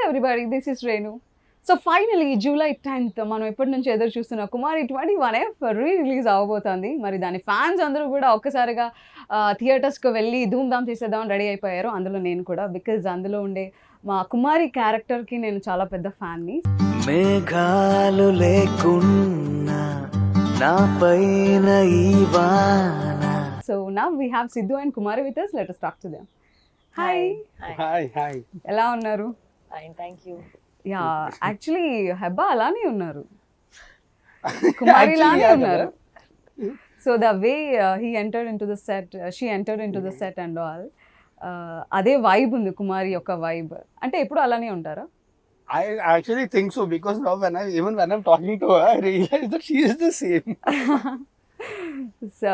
Everybody, this is Renu. So finally July 10th మనం ఎప్పటి నుంచి ఎదురు చూస్తున్న కుమారి 21F రిలీజ్ అవ్వబోతోంది. మరి దాని ఫ్యాన్స్ అందరూ కూడా ఒక్కసారిగా థియేటర్స్కి వెళ్ళి ధూమ్ధామ్ చేసేద్దామని రెడీ అయిపోయారు. అందులో నేను కూడా, బికాజ్ అందులో ఉండే మా కుమారి క్యారెక్టర్కి నేను చాలా పెద్ద ఫ్యాన్ని. మేఘాలు లేకున్నా నా పైన ఈ వాన. So now we have Siddhu and Kumari with us. Let us talk to them. Hi, hi. ఎలా ఉన్నారు? Fine, thank you. Yeah, actually Hebah అలానే ఉన్నారు, కుమారి లానే ఉన్నారు. So the way he entered into the set, she entered into the set and all, అదే vibe ఉంది కుమారి యొక్క vibe. అంటే ఎప్పుడు అలానే ఉంటారా? I actually think so because now when I'm talking to her, I realize that she is the same. So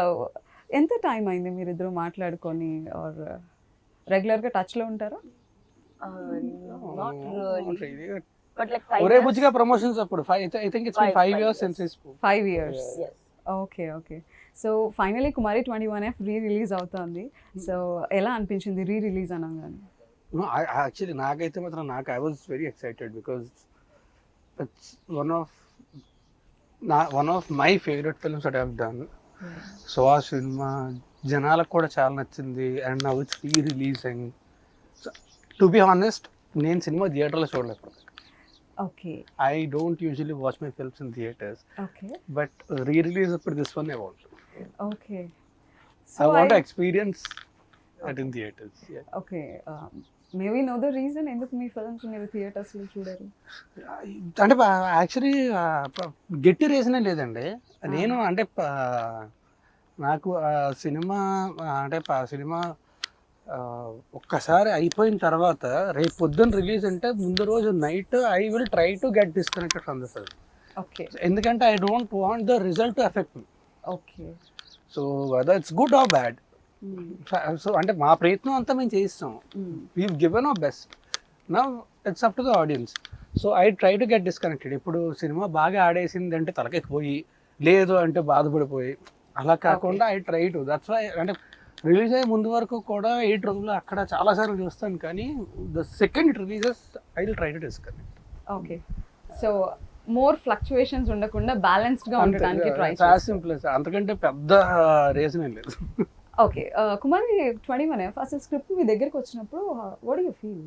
ఎంత time అయింది మీరిద్దరు మాట్లాడుకొని, ఆర్ రెగ్యులర్గా టచ్లో ఉంటారా? Not really. really. But like 5 ఒరే years. బుజ్జిగా ప్రమోషన్స్ అప్పుడు I think it's been 5 5 years years. since we spoke. 5 years. Yes. Okay okay. So finally Kumari 21F release అవుతుంది. సో ఎలా అనిపించింది రిలీజ్ అనగానే? No, actually నాకైతే మాత్రం I was very excited because it's one of my favorite films that I've done. So ఆ సినిమా జనాలకు కూడా చాలా నచ్చింది and now it's releasing. To be honest, నేను సినిమా థియేటర్లో చూడలేదు. Okay I don't usually watch my films in theaters, okay but re-release for this one I want. Okay. I want to experience it in theaters. Yeah. Okay, may we know the reason ఎందుకు మీ films మీరు థియేటర్స్లో చూడరు? అంటే actually గట్టి రీజనే లేదండి. నేను అంటే నాకు సినిమా అంటే సినిమా ఒక్కసారి అయిపోయిన తర్వాత రేపు పొద్దున్న రిలీజ్ అంటే ముందు రోజు night I will try to get disconnected from the film. Okay ఎందుకంటే I don't want the result to affect me. Okay. So whether it's good or bad, so అంటే మా ప్రయత్నం అంతా మేము చేయిస్తాం. We given our best. Now it's up to the audience. So I try to get disconnected. ఇప్పుడు సినిమా బాగా ఆడేసింది అంటే తలకెక్కిపోయి, లేదు అంటే బాధపడిపోయి, అలా కాకుండా I try to. That's why అంటే రిలీజ్ అయ్యే ముందు వరకు కూడా 8 రోజులు అక్కడ చాలాసార్లు చూస్తాను, కానీ the second it releases I will try to disconnect. Okay. So more fluctuations ఉండకుండా బ్యాలెన్స్డ్గా ఉండడానికి ట్రై చాలా సింపుల్. అంతకంటే పెద్ద రీజన్ ఏం లేదు. ఓకే. కుమారి 21F అసలు స్క్రిప్ట్ మీ దగ్గరికి వచ్చినప్పుడు what do you feel?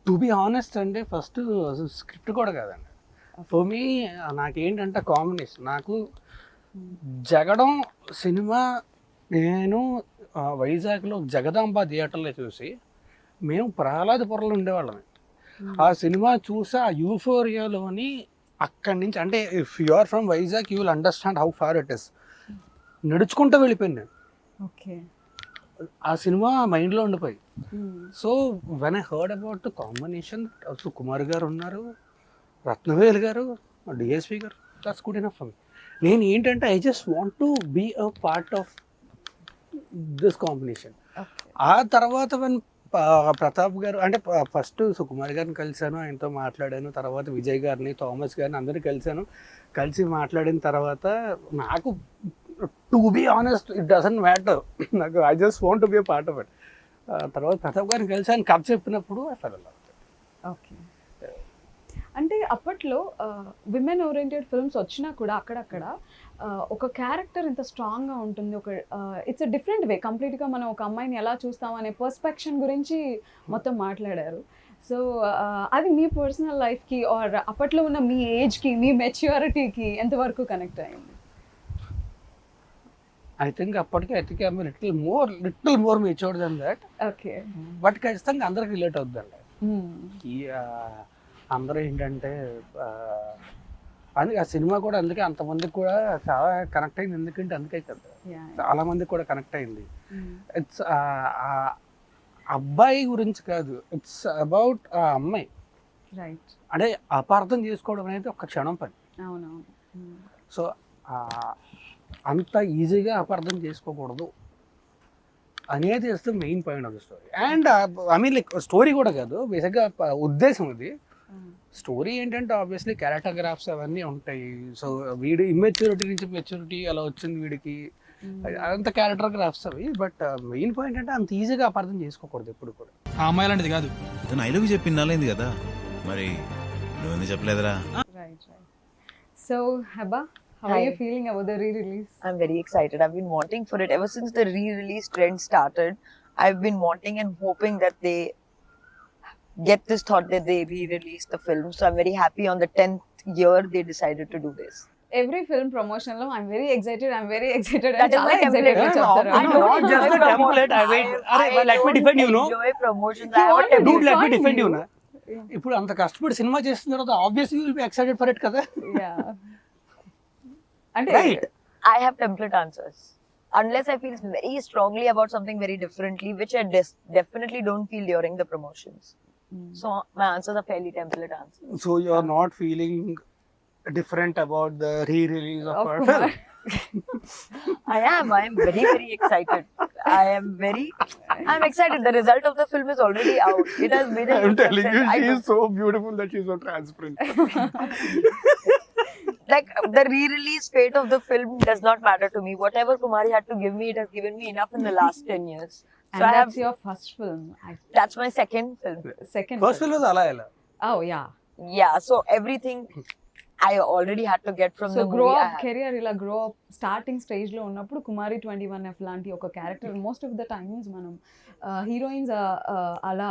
To be honest అంటే ఫస్ట్ అసలు స్క్రిప్ట్ కూడా కాదండి. ఫర్ మీ నాకేంటంటే కాంబినేషన్, నాకు జగడం సినిమా నేను వైజాగ్లో జగదాంబ థియేటర్లో చూసి, మేము ప్రహ్లాదపురంలో ఉండేవాళ్ళమే. ఆ సినిమా చూసి ఆ యూఫోరియాలోని అక్కడి నుంచి, అంటే if you are from Vizag you will understand how far it is. నడుచుకుంటూ వెళ్ళిపోయాను నేను. ఓకే. ఆ సినిమా మైండ్లో ఉండిపోయి. So when I heard about the combination, Kumar గారు ఉన్నారు, రత్నవేల్ గారు, డిఎస్పి గారు, that's good enough for me. నేను ఏంటంటే I just want to be a part of this combination. ఆ తర్వాత వెన్ ప్రతాప్ గారు అంటే ఫస్ట్ సుకుమార్ గారిని కలిశాను, ఆయనతో మాట్లాడాను, తర్వాత విజయ్ గారిని, థామస్ గారిని అందరినీ కలిసి మాట్లాడిన తర్వాత నాకు to be honest it doesn't matter, నాకు I just want to be a part of it. తర్వాత ప్రతాప్ గారిని కలిసి ఆయన కథ చెప్పినప్పుడు I fell in love. Okay. అంటే అప్పట్లో విమెన్ ఓరియంటెడ్ ఫిల్మ్స్ వచ్చినా కూడా అక్కడక్కడ ఒక క్యారెక్టర్ ఇంత స్ట్రాంగ్గా ఉంటుంది, ఒక ఇట్స్ అ డిఫరెంట్ వే కంప్లీట్గా. మనం ఒక అమ్మాయిని ఎలా చూస్తాం అనే పర్స్పెక్షన్ గురించి మొత్తం మాట్లాడారు. సో అది మీ పర్సనల్ లైఫ్కి ఆర్ అప్పట్లో ఉన్న మీ ఏజ్కి, మీ మెచ్యూరిటీకి ఎంతవరకు కనెక్ట్ అయింది? ఐ థింక్ అప్పటికి I little more matured then that. Okay. But ఖచ్చితంగా అందరికి రిలేట్ అవుతుందండి. ఈ అందరూ ఏంటంటే అందుకే ఆ సినిమా కూడా అందుకే అంతమందికి కూడా చాలా కనెక్ట్ అయింది. ఎందుకంటే అందుకే కదా చాలా మందికి కూడా కనెక్ట్ అయింది. ఇట్స్ అబ్బాయి గురించి కాదు, ఇట్స్ అబౌట్ ఆ అమ్మాయి. రైట్. అంటే అపార్థం చేసుకోవడం అనేది ఒక క్షణం పని. అవునవును. సో అంత ఈజీగా అపార్థం చేసుకోకూడదు అనేది is the main point of the story. And I mean like story కూడా కాదు, బేసిక్గా ఉద్దేశం ఇది. స్టోరీ ఏంటంటే ఆబ్వియస్లీ క్యారెక్టర్ గ్రాఫ్స్ అవన్నీ ఉంటాయి. సో వీడి ఇమ్మెచ్యూరిటీ నుంచి మెచ్యూరిటీ అలా వచ్చింది వీడికి, అంత క్యారెక్టర్ గ్రాఫ్స్ అవి. బట్ మెయిన్ పాయింట్ అంటే అంత ఈజీగా అపార్థం చేసుకోకూడదు ఎప్పుడు కూడా. ఆ అమ్మాయి లాంటిది కాదు. తను ఐ లవ్ యూ చెప్పి నాలైంది కదా, మరి నువ్వెందుకు చెప్పలేదురా? Right. So, Heba, how are Hi. you feeling about the re-release? I'm very excited. I've been wanting for it ever since the re-release trend started. I've been wanting and hoping that they get this thought that they re-release the film. So I'm very happy on the 10th year they decided to do this. Every film promotion lo I'm very excited. That is my template. గా No, చెప్తారు. I don't Not just the enjoy template. I promotions. wait. Arey, let me defend you, no? enjoy promotions. You I have a want to template. Dude, let me define defend you, you. na. ఇప్పుడు అంత కష్టపడి cinema చేసిన తర్వాత obviously will be excited for it కదా. Yeah. అంటే Right. I have template answers. Unless I feel very strongly about something very differently, which I definitely don't feel during the promotions. So my answers are fairly template answers. So you are not feeling different about the rerelease of of our Kumar. Film? I am very, very excited. I'm excited. The result of the film is already out. It has made a I'm huge telling you, success. I she know. is so beautiful that she's so transparent. Like the re-release fate of the film does not matter to me. Whatever Kumari had to give me, it has given me enough in the last 10 years. So And I have, that's your first film. that's my second film. Second. First film. Film అలా ఎలా? Oh yeah. Yeah, so everything I already had to get from so the grow movie. I up had. Career ఇలా grow up starting stage లో ఉన్నప్పుడు Kumari 21F లాంటి ఒక character most of the times మనం heroines అలా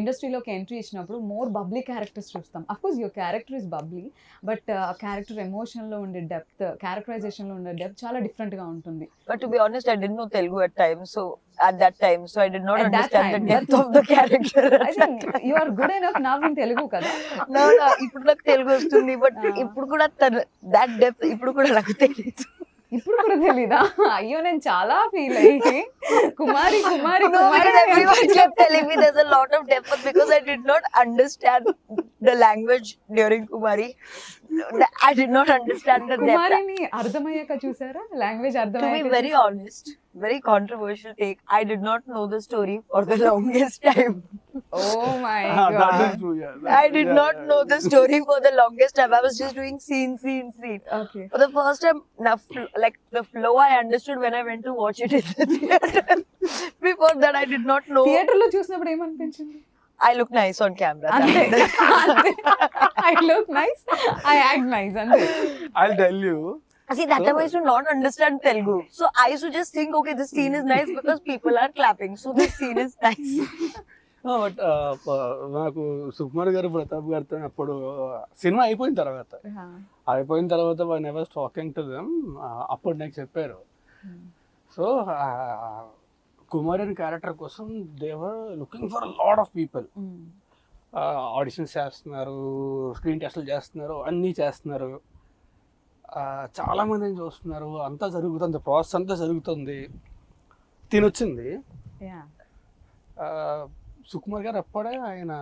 ఇండస్ట్రీలోకి ఎంట్రీ ఇచ్చినప్పుడు more bubbly characters చూస్తాం. Of course your character is bubbly, but character emotion లో ఉండే డెప్త్, క్యారెక్టరైజేషన్ లో ఉండే డెప్త్ చాలా డిఫరెంట్ గా ఉంటుంది. But to be honest, I didn't know Telugu at that time, so I did not At that understand the time. depth of the character. I think you are good enough now in Telugu కదా. No, ఇప్పుడు నాకు తెలుగు వస్తుంది, but ఇప్పుడు కూడా that depth ఇప్పుడు కూడా నాకు తెలియదు. ఇప్పుడు కూడా తెలీదా? అయ్యో నేను చాలా ఫీల్ అయ్యి కుమారి కుమారి No, Kumari because everyone kept telling me there's a lot of depth, but because I did not understand the language during Kumari, I did not understand the depth. కుమారిని అర్థమయ్యాక చూసారా? Language To be అర్థమయ్యాక very honest, very controversial take, I did not know the story for the longest time. Oh my That God. is true, yeah. I did not know the story for the longest time. I was just doing scene. Okay. For the first time, like the flow I understood when I went to watch it in the theater. Before that, I did not know. Theatre లో చూసినప్పుడు ఏమనిపించింది? I look nice on camera. అంతే. I look nice, I act nice అంతే. I'll tell you. See, that time I used to not understand Telugu. So I used to just think, okay, this scene is nice because people are clapping. So this scene is nice. But నాకు సుకుమార్ గారు, ప్రతాప్ గారితో అప్పుడు సినిమా అయిపోయిన తర్వాత one ever talking to them, అప్పుడు నాకు చెప్పారు. సో కుమార్ అనే క్యారెక్టర్ కోసం they were looking for lot of people. Auditions చేస్తున్నారు, స్క్రీన్ టెస్ట్లు చేస్తున్నారు, అన్నీ చేస్తున్నారు, చాలా మందిని చూస్తున్నారు, అంతా జరుగుతుంది, ప్రాసెస్ అంతా జరుగుతుంది. తినొచ్చింది సుకుమార్ గారు. అప్పుడే ఆయన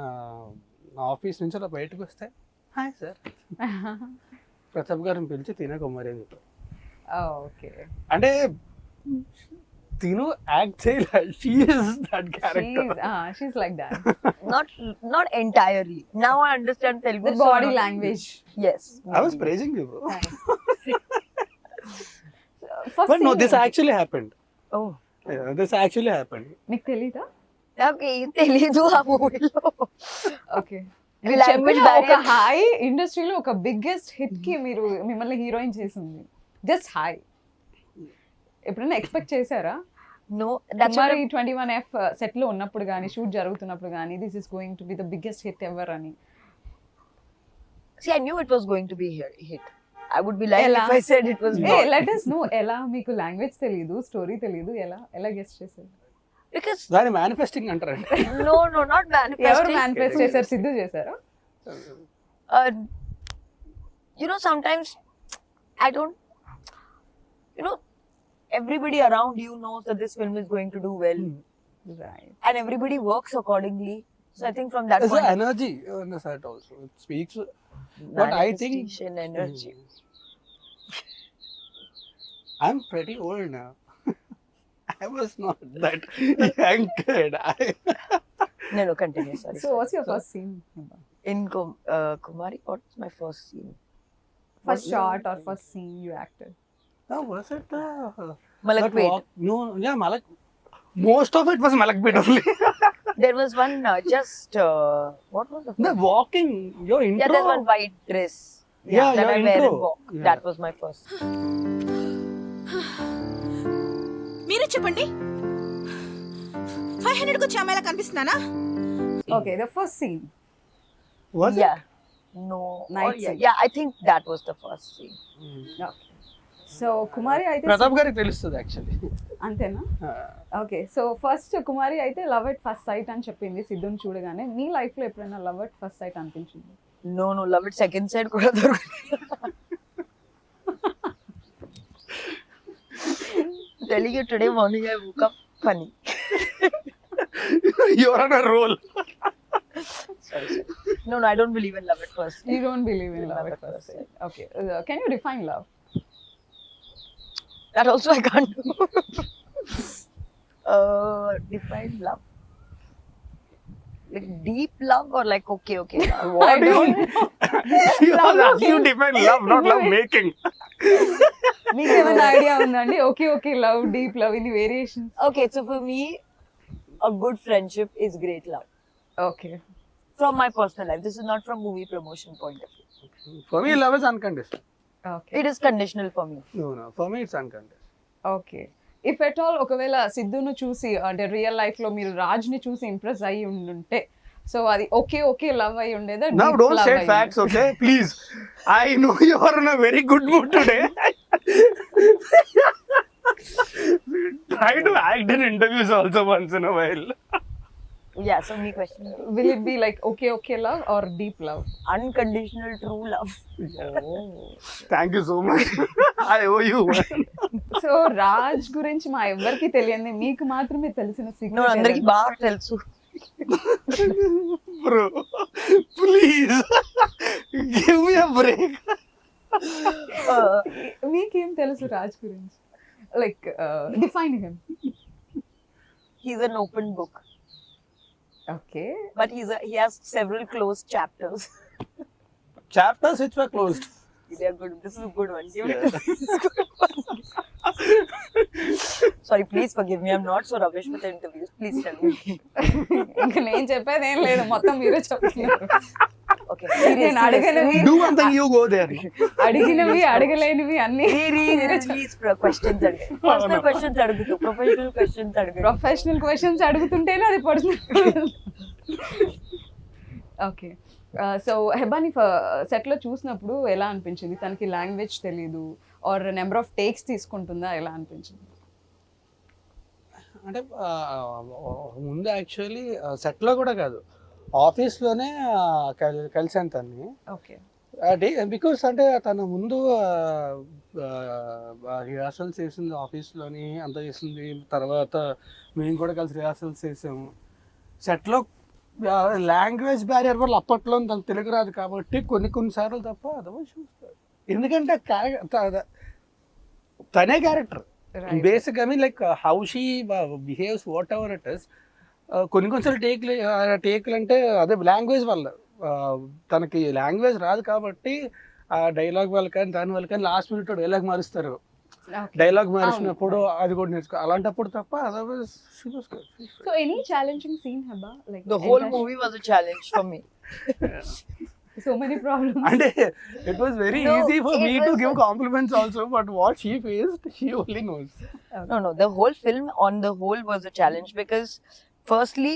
ఆఫీస్ నుంచి అలా బయటకు వస్తే, హాయ్ సార్, ప్రతాప్ గారిని పిలిచి తినే కుమారి అని చెప్పారు. ఓకే. అంటే తిను యాక్ట్ చేయాలి, she is that character. She's like that. Not entirely. Now I understand Telugu. The body language. Yes. I was praising you, bro. First But no, scene this ఏంటి? actually happened. Oh. Yeah, this actually happened. నీకు తెలీదా? నాకు ఏం తెలీదు ఆ మూవీలో. Okay. మీ language ఒక barrier. Hi ఇండస్ట్రీలో ఒక బిగ్గెస్ట్ హిట్ కి మీరు మిమ్మల్ని హీరోయిన్ చేసింది. Just hi. ఎప్పుడైనా ఎక్స్పెక్ట్ చేశారా? No, that's what Kumari 21F set లో ఉన్నప్పుడు కానీ, షూట్ జరుగుతున్నప్పుడు కానీ, this is going to be the biggest hit ever అని? See, I knew it was going to be hit. I would be lying Ella. if I said it was A not. Let us know ఎలా మీకు language తెలీదు, story తెలీదు, ఎలా guest చేశారు? Because దాన్ని manifesting అంటారండి. no, not ఎవరు manifesting. Manifest చేశారు? సిద్ధు చేశారా? You know, sometimes I don't. You know, everybody around you knows that this film is going to do well, Right. and everybody works accordingly. So I think from that There's point, an energy on the set also. It speaks. But I think manifestation, energy. I'm pretty old now. I was not that young kid. No, continue. Sorry. So what's your first scene? In Kumari, what was my first scene? First shot or first scene you acted? Was it Malakpet. No, yeah, Malak. Most of it was Malakpet only. There was one what was the The walking, your intro. Yeah, there's one white dress. Yeah, that your I wear intro. and walk. Yeah. That was my first. మీరే చెప్పండి 500 కు చామేలా కనిపిస్తున్నానా? Okay the first scene Was Yeah. No. Night yeah, scene. yeah, I think that was the first scene. Okay so Kumari అయితే ప్రతాప్ గారికి తెలుస్తుంది actually. అంతేనా okay so first కుమారి అయితే లవ్ ఎట్ ఫస్ట్ సైట్ అని చెప్పింది సిద్ధుని చూడగానే మీ లైఫ్ లో ఎప్పుడైనా లవ్ ఎట్ ఫస్ట్ సైట్ అనిపించింది? No, love it second side kuda dorukadu. Telling you today morning I woke up funny. You're on a roll. Sorry. No, I don't believe in love at first. You don't believe in love at first sight. Okay. Can you define love? That also I can't do. Define love. Like deep love or like okay love? What do you? You making. define love, not love making. మీకు ఏమైనా idea ఉందండి? Okay love, deep love, ఇన్ని variations. Okay, so for me, a good friendship is great love. Okay From my personal life, this is not from movie promotion point of view. For me, love is unconditional. Okay It is conditional for me. No. For me, it's unconditional. Okay if at all ఒకవేళ సిద్ధును చూసి అంటే real life లో మీరు రాజ్ ని చూసి impress అయ్యి ఉండుంటే so అది ఓకే లవ్ అయి ఉండేదా? Now, deep don't love say అయి facts, okay? Please. I know you are in a very good mood today. Try to act in interviews also once in a while. Yeah, so me question. Will it be like okay love or deep love? Unconditional true love. Thank you so much. I owe you one. So Raj గురించి మా ఎవరికి తెలియదు, మీకు మాత్రమే తెలిసిన No, secret అందరికి బాగా తెలుసు. Bro, please. Give me a break. మీకేం తెలుసు రాజ్ గురించి? Like define him. He's an open book, okay but he has several closed chapters. Chapters which were closed. They are good. This is a good one. Give it to me. This is good one. Sorry, please forgive me. I'm not so rubbish with the interviews. Please tell me. ఇంకా నేను చెప్పేది ఏం లేదు, మొత్తం మీరే చెప్తున్నారు. Okay. నేను అడగనివి Do one thing, you go there. అడిగినవి అడగలేనివి అన్ని Please questions అడుగు. Personal questions అడుగుతూ, professional questions అడుగు. ప్రొఫెషనల్ క్వశ్చన్స్ అడుగుతుంటేనే అది పర్సనల్. ఓకే సో హెబాని సెట్ లో చూసినప్పుడు ఎలా అనిపించింది? తనకి లాంగ్వేజ్ తెలీదు ఆర్ నెంబర్ ఆఫ్ టేక్స్ తీసుకుంటుందా, ఎలా అనిపించింది? అంటే ముందు యాక్చువల్లీ సెట్లో కూడా కాదు, ఆఫీస్లోనే కలిసాను తన్ని. ఓకే బికాస్ అంటే తన ముందు రిహార్సల్స్ చేసింది ఆఫీస్లోని, అంత చేసింది. తర్వాత మేము కూడా కలిసి రిహార్సల్స్ చేసాము. సెట్లో లాంగ్వేజ్ బ్యారియర్ వల్ల అప్పట్లో తను తెలుగు రాదు కాబట్టి కొన్నిసార్లు తప్ప అదవో చూస్తారు. ఎందుకంటే తనే character basic. I mean like how she behaves what ever it is. కొన్నిసార్లు టేక్లు అంటే అదే లాంగ్వేజ్ వల్ల. తనకి లాంగ్వేజ్ రాదు కాబట్టి ఆ డైలాగ్ వల్ల కానీ దాని వల్ల కానీ లాస్ట్ మినిట్ డైలాగ్ మారుస్తారు. డైలాగ్ మారిసినప్పుడు అది కూడా నేర్చుకో, అలాంటప్పుడు తప్ప otherwise she was good. So any challenging scene Heba? Like The whole movie was a challenge for me. So many problems. అంటే it was very No, easy for it me to was give compliments also, but what she faced she only knows. No, the whole film on the whole was a challenge because firstly,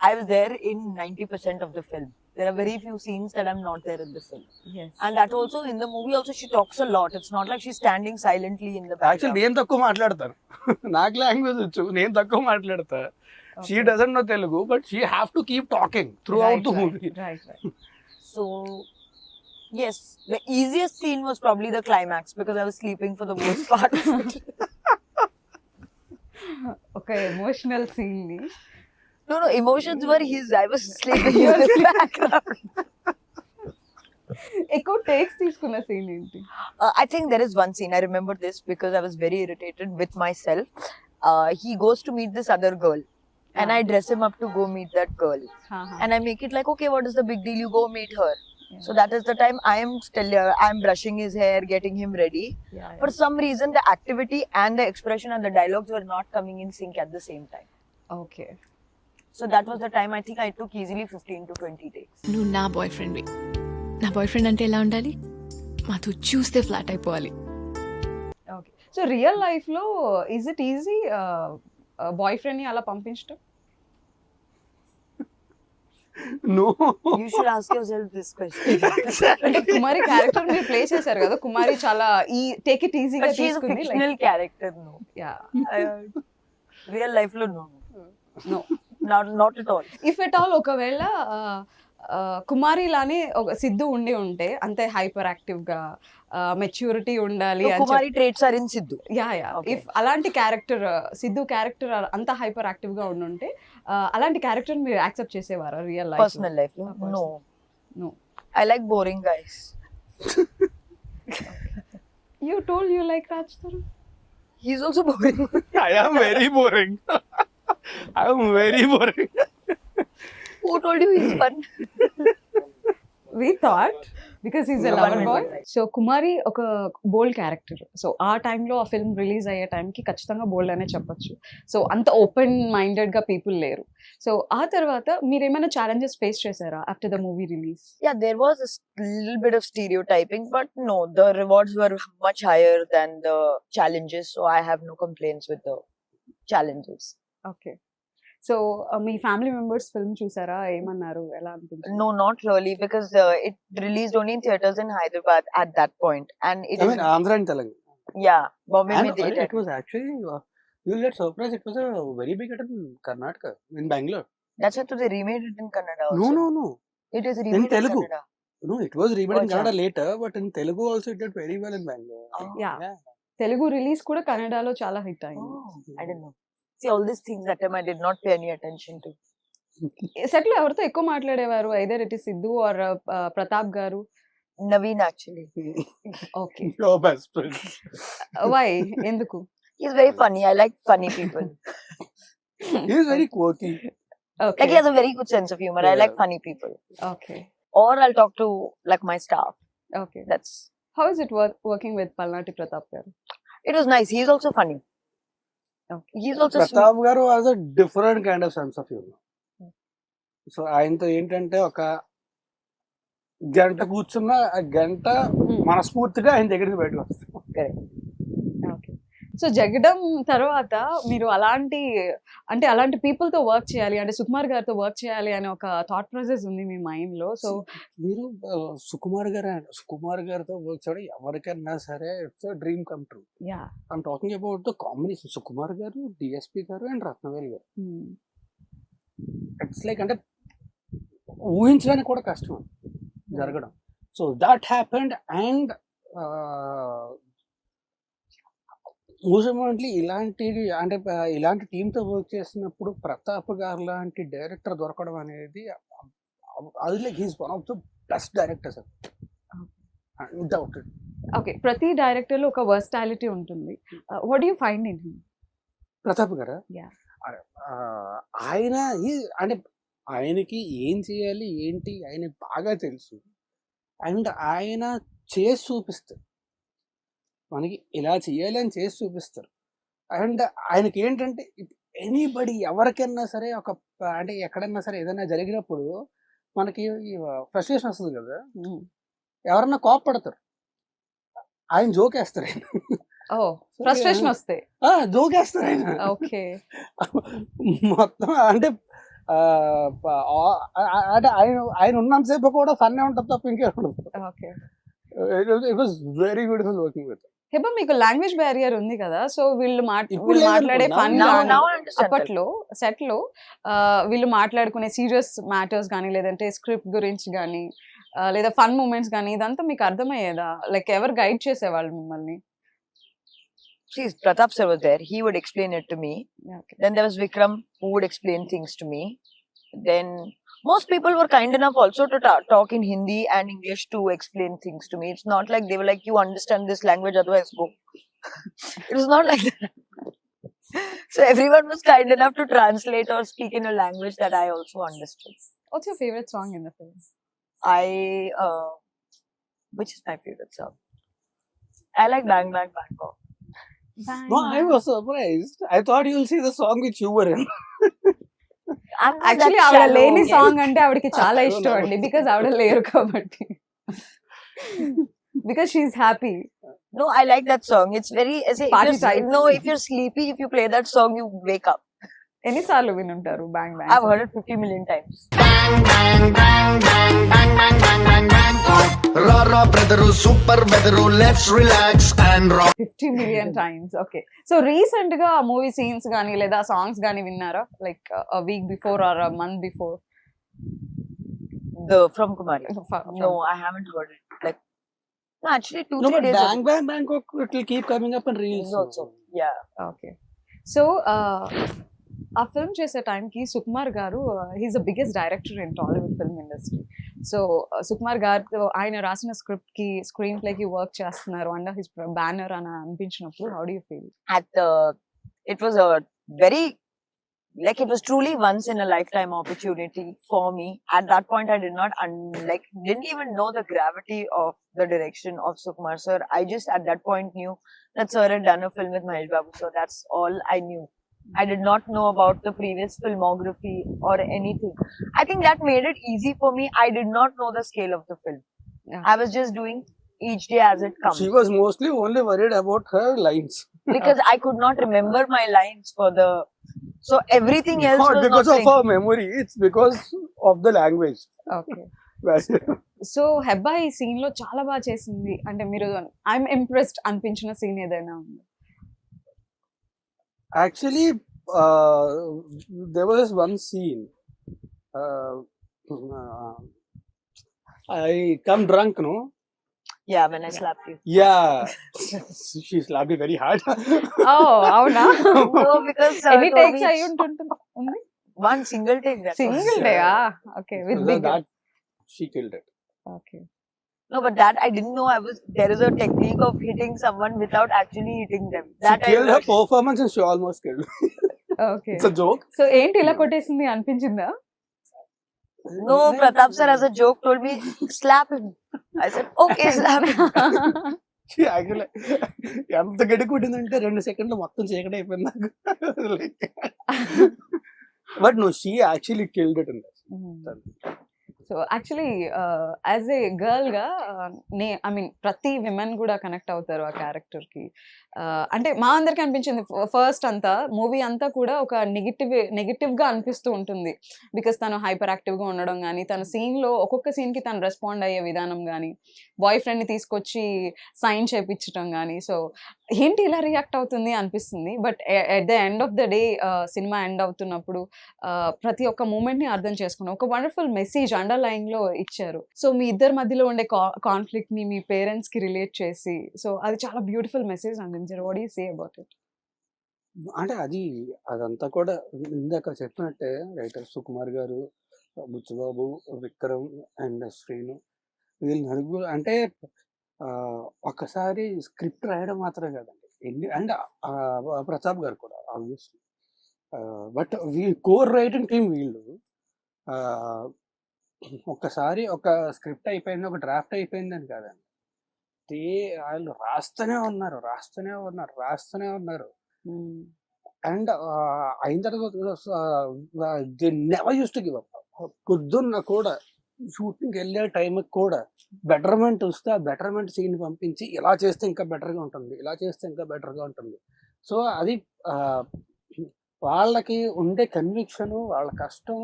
I was there in 90% of the film. There are very few scenes that I'm not there in the film. Yes. And that also, in the movie also, she talks a lot. It's not like she's standing silently in the actually background. నేను తక్కువ మాట్లాడతాను, నాకు language వచ్చు, నేను తక్కువ మాట్లాడతా. She doesn't know Telugu, but she have to keep talking through out the movie. Right. So, yes, the easiest scene was probably the climax because I was sleeping for the most part of it. ఒక emotional scene ని No, emotions were his. I was sleeping in the background. ఎక్కువ takes తీసుకున్న scene ఏంటి? I think there is one scene. I remember this because I was very irritated with myself. He goes to meet this other girl. And I dress him up to go meet that girl. And I make it like, okay, what is the big deal? You go meet her. Yeah. So that is the time I am still I'm brushing his hair, getting him ready. Yeah, For some reason, the activity and the expression and the dialogues were not coming in sync at the same time. Okay. So that was the time I think I took easily 15 to 20 takes. నువ్వు నా bye ఫ్రెండ్వి. నా boy friend అంటే ఎలా ఉండాలి? మాతో చూస్తే flat అయిపోవాలి. Okay. So real లైఫ్లో ఈజ్ ఇట్ ఈజీ బాయ్ ఫ్రెండ్ని అలా పంపించడం? No You should ask yourself this question. అంటే కుమారి క్యారెక్టర్ మీరు ప్లే చేశారు కదా, కుమారి చాలా ఈ టేక్ ఇట్ ఈజీగా But she is a తీసుకుంది. fictional character, no. Yeah. Real life lo no. No. Not at all. If at all ఒకవేళ కుమారి లానే ఒక సిద్ధు ఉంటే అంతే హైపర్ యాక్టివ్ గా మెచ్యూరిటీ ఉండాలి So, అని Kumari traits are in Sidhu. Yeah. Okay. If అలాంటి క్యారెక్టర్ సిద్ధు క్యారెక్టర్ అంత హైపర్ యాక్టివ్ గా ఉంటే అలాంటి క్యారెక్టర్ మీరు యాక్సెప్ట్ చేసేవారా real life? Personal life, no. Personal. No. No. I like boring guys. You told you like Raj Tarun. He's also boring. I am very boring. I am very boring. Who told you he's fun? We thought because he's a No, lover one boy. minute. So కుమారి ఒక బోల్డ్ character. So ఆ టైంలో ఆ film release అయ్యే టైంకి ఖచ్చితంగా బోల్డ్ అనే చెప్పొచ్చు. So అంత ఓపెన్ మైండెడ్ గా పీపుల్ లేరు. సో ఆ తర్వాత మీరు ఏమైనా ఛాలెంజెస్ ఫేస్ చేశారా after the movie release? Yeah, there was a little bit of stereotyping, but no, the rewards were much higher than the challenges, so I have no complaints with the challenges. Okay. సో మీ family members film చూసారా? ఏమన్నారు? ఎలా అనిపించింది? No, not really, because it released only in theaters in Hyderabad at that point, and it I is mean Andhra and Telangana. yeah, Bombay And mein they it was actually, you'll get surprised, it was a very big hit in Karnataka, in Bangalore. That's why they remade it in Kannada also. No. It is remade in Telugu. Kannada. No, it was remade in Oh, Kannada later, but in Telugu also it did very well in Bangalore. Oh. Yeah. Telugu release కూడా కన్నడలో చాలా hit అయింది. Oh, I didn't know. See, all these things that time I did not pay any attention to. Set లో ఎవరితో ఎక్కువ మాట్లాడేవారు? Either it is Siddhu or Pratap గారు? Naveen actually. Okay. Your best friend. Why? ఎందుకు? He's very funny. I like funny people. He is very quirky. Okay. Like he has a very good sense of humor. I like Yeah. funny people. Okay. Or I'll talk to like my staff. Okay. That's how is it working with పల్నాటి ప్రతాప్ గారు? it was nice. He's also funny. Okay. He's also sweet. Pratap గారు has a different kind of sense of humor. So ఆయనతో ఏంటంటే ఒక గంట కూర్చున్న ఆ గంట మనస్ఫూర్తిగా ఆయన దగ్గరికి బయటకు వస్తాం. ఓకే. సో జగడం తర్వాత మీరు అలాంటి పీపుల్ తో వర్క్ చేయాలి అంటే సుకుమార్ గారితో వర్క్ చేయాలి అనే ఒక థాట్ ప్రాసెస్ ఉంది మీ మైండ్ లో. సో మీరు సుకుమార్ గారితో వర్క్ చేయడం ఎవరికైనా సరే it's dream come true. Yeah. I'm talking about the combination Sukumar గారు, డిఎస్పి గారు అండ్ రత్నవేల్ గారు. ఇట్స్ లైక్ అంటే ఊహించడానికి కూడా కష్టం అది జరగడం. So that happened and mostly ఇలాంటి టీంతో వర్క్ చేసినప్పుడు ప్రతాప్ గారు లాంటి డైరెక్టర్ దొరకడం అనేది అది like he's one of the best directors undoubted. Okay. ప్రతి డైరెక్టర్ లో ఒక వర్స్టాలిటీ ఉంటుంది. What do you find in him? Pratap గారా? Yeah. ఆయన అంటే ఆయనకి ఏం చేయాలి ఏంటి ఆయన బాగా తెలుసు అండ్ ఆయన చేసి చూపిస్తారు. మనకి ఇలా చేయాలి అని చేసి చూపిస్తారు. అండ్ ఆయనకి ఏంటంటే ఎనీబడి ఎవరికైనా సరే అంటే ఎక్కడైనా సరే ఏదైనా జరిగినప్పుడు మనకి ఫ్రస్ట్రేషన్ వస్తుంది కదా, ఎవరన్నా కోపడతారు, ఆయన జోకేస్తారు. ఆయన ఫ్రస్ట్రేషన్ వస్తే జోకేస్తారు ఆయన. ఓకే. మొత్తం అంటే ఆయన ఉన్నంతసేపు కూడా ఫన్నే ఉంటుంది తప్ప ఇంకే ఉండదు. Okay. It was very beautiful working with. Heba మీకు లాంగ్వేజ్ బ్యారియర్ ఉంది కదా, సో వీళ్ళు ఇప్పుడు లేదు మాట్లాడే అనుకున్నా. Fun Now I understand. అప్పట్లో సెట్ లో వీళ్ళు మాట్లాడుకునే సీరియస్ మ్యాటర్స్ కానీ లేదంటే స్క్రిప్ట్ గురించి కానీ లేదా ఫన్ మూమెంట్స్ కానీ ఇదంతా మీకు అర్థమయ్యేదా? లైక్ ఎవరు గైడ్ చేసేవాళ్ళు మిమ్మల్ని? See, Pratap sir was there. He would explain it to me. Okay. Then there was Vikram who would explain things to me. Then most people were kind enough also to talk in Hindi and English to explain things to me. It's not like they were like, you understand this language, otherwise go. It was not like that. So everyone was kind enough to translate or speak in a language that I also understood. What's your favorite song in the film? Which is my favorite song? I like Bang Bang Bangkok. No, I was surprised. I thought you'll see the song which you were in. I'm not actually that ఆవిడ shallow. లేని song అంటే ఆవిడకి చాలా I don't ఇష్టం know. అండి, because ఆవిడ లేరు కాబట్టి. Because she is happy. No, I like that song. It's very. Party type. No, if you're sleepy, if you play that song, you wake up. ఎన్నిసార్లు వినుంటారు bang I've bang? heard it 50 million times. Rara brother, super weather, let's relax and rock. 50 million times. Okay. So recent గా movie scenes గానీ లేదా songs గానీ విన్నారా? Like week before are month before? From Kumari. No, I haven't heard it. Like, no, actually, 2-3 No, but days Bang ago. Bang Bangkok, it will keep coming up in reels. Also, yeah. Okay. So ఆ film చేసే టైంకి సుకుమార్ గారు he's the biggest director in Tollywood film industry. So Sukumar గారితో ఆయన రాసిన script కి screen play కి work చేస్తున్నారు అండర్ హిస్ బ్యానర్ అని అనిపించినప్పుడు how do you feel? It was a very, like, it was truly once in a lifetime opportunity for me. At that point, I did not didn't even know the gravity of the direction of Sukumar sir. I just at that point knew that sir had done a film with Mahesh Babu, so that's all I knew. I did not know about the previous filmography or anything. I think that made it easy for me. I did not know the scale of the film. Yeah. I was just doing each day as it comes. She was mostly only worried about her lines. Because I could not remember my lines for the, so everything else Not was because not of her memory, it's because of the language. Okay. So Hebah ఈ scene లో చాలా బాగా చేసింది అంటే మీరు I'm impressed అనిపించిన scene ఏదైనా ఉంది? Actually, there was one scene. I come drunk, no? Yeah, when I slapped you. Yeah. She slapped me very hard. ఓ అవునా? No, because ఎన్ని told టేక్స్ me అయి ఉంటుంది? one single take. That was. Single day? Okay. With big. That she killed it. Okay. No, but that I didn't know. There is a technique of hitting someone without actually hitting them. She That I killed her learned. performance and she almost killed me. Okay. It's a joke. So ఏంటి ఇలా కొట్టేసింది అనిపించిందా? No, Pratap sir as a joke told me slap him. I said okay, slap him. She actually ఎంత గడి కొట్టిందంటే 2 సెకండ్లు మొత్తం చీకటి అయిపోయింది నాకు. But no, she actually killed it in this. So actually as a girl గా ఐ మీన్ ప్రతి women కూడా కనెక్ట్ అవుతారు ఆ క్యారెక్టర్ కి. అంటే మా అందరికి అనిపించింది ఫస్ట్ అంతా మూవీ అంతా కూడా ఒక నెగిటివ్ గా అనిపిస్తూ ఉంటుంది. బికాస్ తను హైపర్ యాక్టివ్ గా ఉండడం కానీ తన సీన్ లో ఒక్కొక్క సీన్ కి తను రెస్పాండ్ అయ్యే విధానం కానీ బాయ్ ఫ్రెండ్ ని తీసుకొచ్చి సైన్ చేయించడం కానీ సో ఏంటి ఇలా రియాక్ట్ అవుతుంది అనిపిస్తుంది. But at the end of the day cinema end అవుతున్నప్పుడు ప్రతి ఒక్క మూమెంట్ ని అర్థం చేసుకున్నాం. ఒక వండర్ఫుల్ మెసేజ్ అండర్లైన్ లో ఇచ్చారు. సో మీ ఇద్దరి మధ్యలో ఉండే కాన్ఫ్లిక్ట్ ని మీ పేరెంట్స్ కి రిలేట్ చేసి సో అది చాలా బ్యూటిఫుల్ మెసేజ్ అందించారు. What do you say about it? అంటే అదంతా కూడా ఇందాక చెప్పినట్టే రైటర్ సుకుమార్ గారు, బుచ్చిబాబు, విక్రమ్ అండ్ శ్రీను వీళ్ళు నలుగురు అంటే ఒక్కసారి స్క్రిప్ట్ రాయడం మాత్రమే కదండి. అండ్ ప్రతాప్ గారు కూడా obviously. But core writing team వీళ్ళు ఒక్కసారి ఒక స్క్రిప్ట్ అయిపోయింది, ఒక డ్రాఫ్ట్ అయిపోయింది అని కాదండి. వాళ్ళు రాస్తూనే ఉన్నారు. అండ్ అయిన తర్వాత they never use to give up. పొద్దున్న కూడా షూటింగ్కి వెళ్ళే టైంకి కూడా బెటర్మెంట్ వస్తే ఆ బెటర్మెంట్ సీన్ పంపించి ఇలా చేస్తే ఇంకా బెటర్గా ఉంటుంది. సో అది వాళ్ళకి ఉండే కన్విక్షన్, వాళ్ళ కష్టం,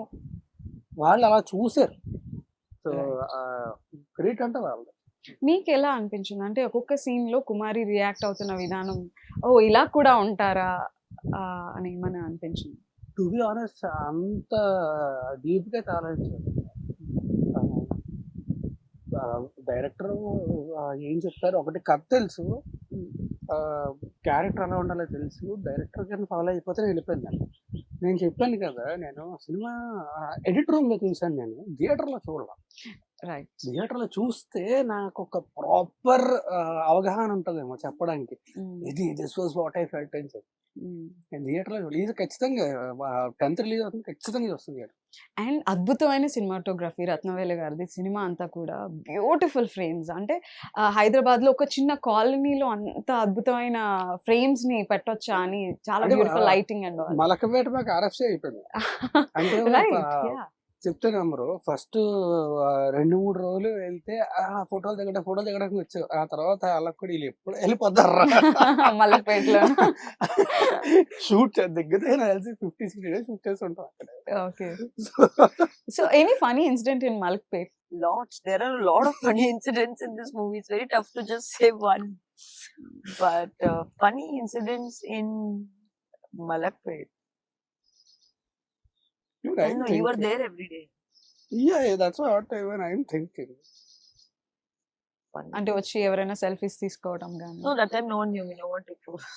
వాళ్ళు అలా చూసారు. సో గ్రేట్ అంటే వాళ్ళు. మీకు ఎలా అనిపించింది అంటే ఒక్కొక్క సీన్ లో కుమారి రియాక్ట్ అవుతున్న విధానం ఓ ఇలా కూడా ఉంటారా అని ఏమైనా అనిపించింది? టు బి ఆనెస్ట్ అంత డీప్గా ఆలోచించారు. డైరెక్టర్ ఏం చెప్తారు, ఒకటి కథ తెలుసు, క్యారెక్టర్ ఎలా ఉండాలో తెలుసు, డైరెక్టర్ గారిని ఫాలో అయిపోతే వెళ్ళిపోయింది. నేను చెప్పాను కదా, నేను సినిమా ఎడిట్ రూమ్లో చూశాను, నేను థియేటర్లో చూడాల. రైట్. థియేటర్లో చూస్తే నాకు ఒక ప్రాపర్ అవగాహన ఉంటుందేమో చెప్పడానికి, ఇది this was what I felt అని చెప్పి. నేను థియేటర్లో రిలీజ్ ఖచ్చితంగా 10th రిలీజ్ అవుతుంది, ఖచ్చితంగా వస్తుంది. అండ్ అద్భుతమైన సినిమాటోగ్రఫీ రత్నవేలు గారిది. సినిమా అంతా కూడా బ్యూటిఫుల్ ఫ్రేమ్స్. అంటే హైదరాబాద్లో ఒక చిన్న కాలనీలో అంత అద్భుతమైన ఫ్రేమ్స్ ని పెట్టొచ్చా అని చాలా అంటే, బ్యూటిఫుల్ లైటింగ్ అండ్ మలకపేట మాకు RFC అయిపోయింది. అంటే రైట్. చెప్తే నమ్మరు, ఫస్ట్ 2-3 రోజులు వెళ్తే ఫోటోలు దిగడానికి వచ్చావు. ఆ తర్వాత వాళ్ళకి కూడా వీళ్ళు ఎప్పుడు వెళ్ళిపోతారా మలక్పేటలో. షూట్ దిగ్గితే నాకు తెలిసి 50-60 days షూట్ చేసి ఉంటాం అక్కడ. Okay. So any funny incident in Malakpet? Lots. There are a lot of funny incidents in this movie. It's very tough to just say one. But funny incidents in Malakpet. Dude, I I'm know you were thinking. there every day. Yeah, that's what even I'm thinking. Funny. అంటే వచ్చి ఎవరైనా selfies తీసుకోవడం కానీ? No, that time no one knew me. No one took photos.